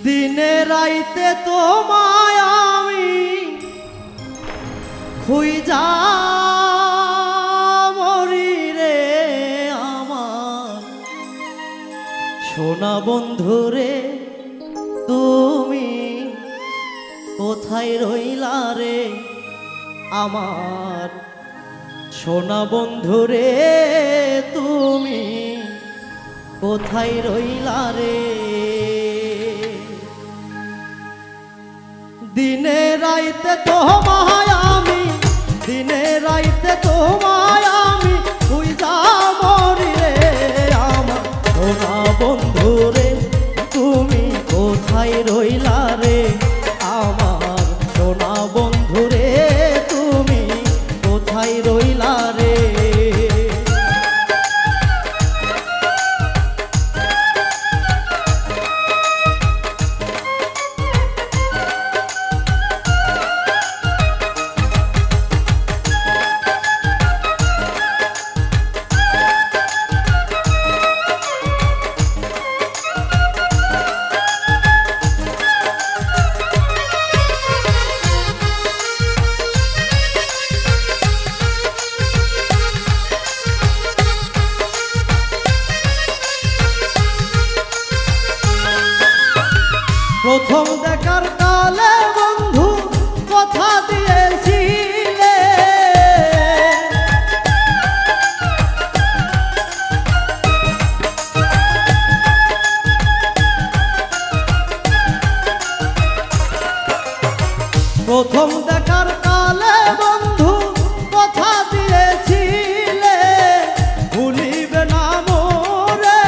দিনে রাইতে তোমায় আমি খুঁজা মরি রে আমার সোনা বন্ধু রে, তুমি কোথায় রইলা রে আমার সোনা বন্ধু রে, তুমি কোথায় রইলা রে। দিনে রাইতে তোমায় আমি, দিনে রাইতে তোমায় আমি খুঁজা মরি রে আমার সোনা বন্ধু রে, তুমি কোথায় রইলা রে আমার সোনা বন্ধু রে, তুমি কোথায় রইলা রে। প্রথম দেখার কালে বন্ধু কথা দিয়েছিলে, প্রথম দেখার কালে বন্ধু কথা দিয়েছিলে, ভুলিবে না মোরে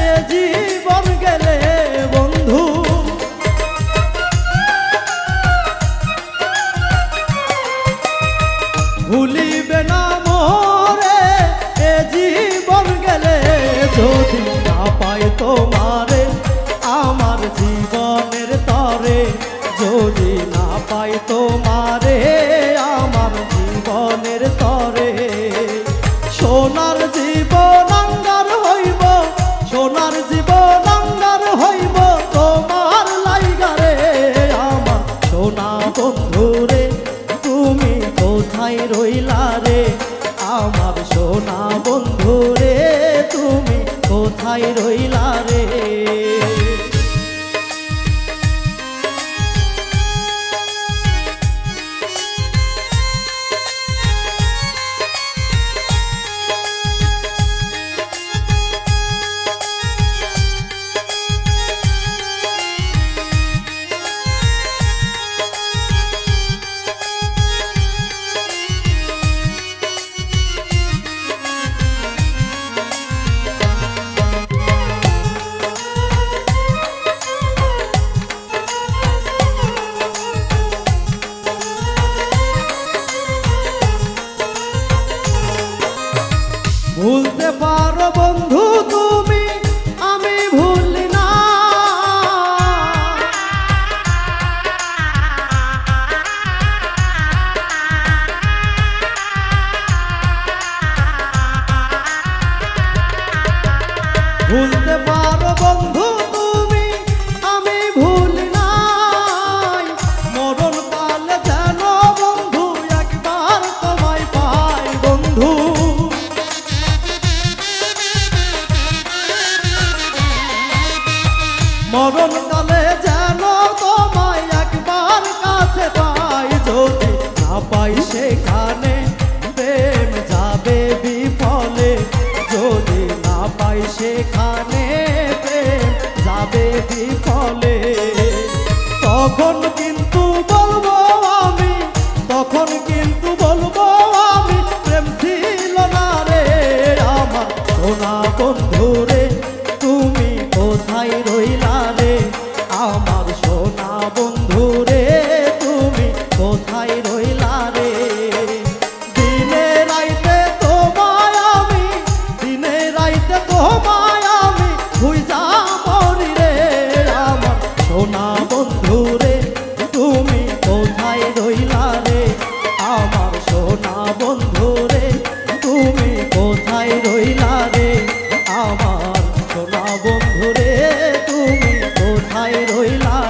এ জীবন গেলে বন্ধু। ভুলিবে না মোরে এ জীবন গেলে, যদি না পাই তোমারে আমার জীবনের তরে, যদি না পাই তোমারে আমার জীবনের তরে। সোনার জীবন আঙ্গার হইব, সোনার জীবন আঙ্গার হইব তোমার লাইগারে আমার সোনা বন্ধু রে, তুমি কোথায় রইলা রে আমার সোনা বন্ধু রে, তুমি কোথায় রইলা রে। ভুলতে পারো বন্ধু তুমি, আমি ভুলি না, ভুলতে পারো বন্ধু তুমি, আমি ভুলি নাই, মরণ কালে যেন বন্ধু একবার তোমায় পাই বন্ধু। মরণ কালে যেন তোমায় একবার কাছে পাই, যদি না পাই সেখানে প্রেম যাবে বিফলে, যদি না পাই সেখানে প্রেম যাবে বিফলে। তখন কিন্তু বলবো আমি, তখন কিন্তু বলবো আমি প্রেম ছিল না রে আমার সোনা বন্ধু রে, তুমি কোথায় রইলা রে আমার সোনা বন্ধু রে, তুমি কোথায় রইলা রে। দিনে রাইতে তোমায় আমি, দিনে রাইতে তোমায় আমি খুঁজা মরি রে আমার সোনা বন্ধু রে, তুমি কোথায় রইলা রে আমার সোনা বন্ধু রে, তুমি কোথায় রইলা রে আমার সোনা বন্ধু রে, তুমি কোথায় রইলাম